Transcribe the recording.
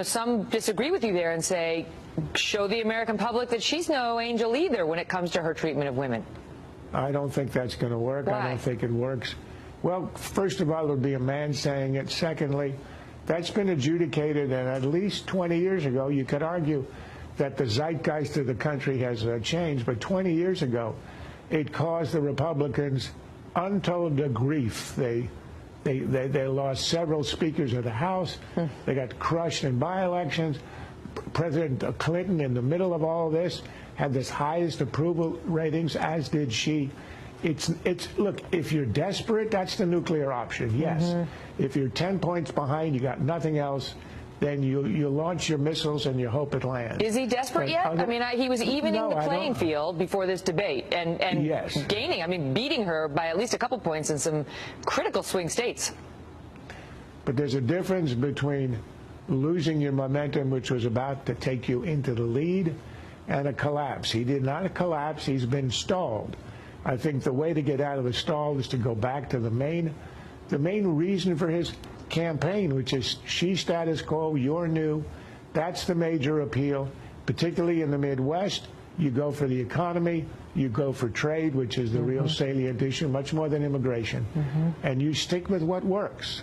some disagree with you there and say, show the American public that she's no angel either when it comes to her treatment of women. I don't think that's going to work. Why? I don't think it works. Well, first of all, it would be a man saying it. Secondly, that's been adjudicated, and at least 20 years ago, you could argue that the zeitgeist of the country has changed, but 20 years ago, it caused the Republicans untold grief. They lost several speakers of the House. They got crushed in by-elections. President Clinton, in the middle of all this, had the highest approval ratings, as did she. Look, if you're desperate, that's the nuclear option, yes. If you're 10 points behind, you got nothing else, then you launch your missiles and you hope it lands. Is he desperate yet? I mean, he was evening the playing field before this debate and yes, gaining, beating her by at least a couple points in some critical swing states. But there's a difference between losing your momentum, which was about to take you into the lead, and a collapse. He did not collapse. He's been stalled. I think the way to get out of the stall is to go back to the main reason for his campaign, which is she status quo, you're new. That's the major appeal, particularly in the Midwest. You go for the economy, you go for trade, which is the real salient issue, much more than immigration, and you stick with what works.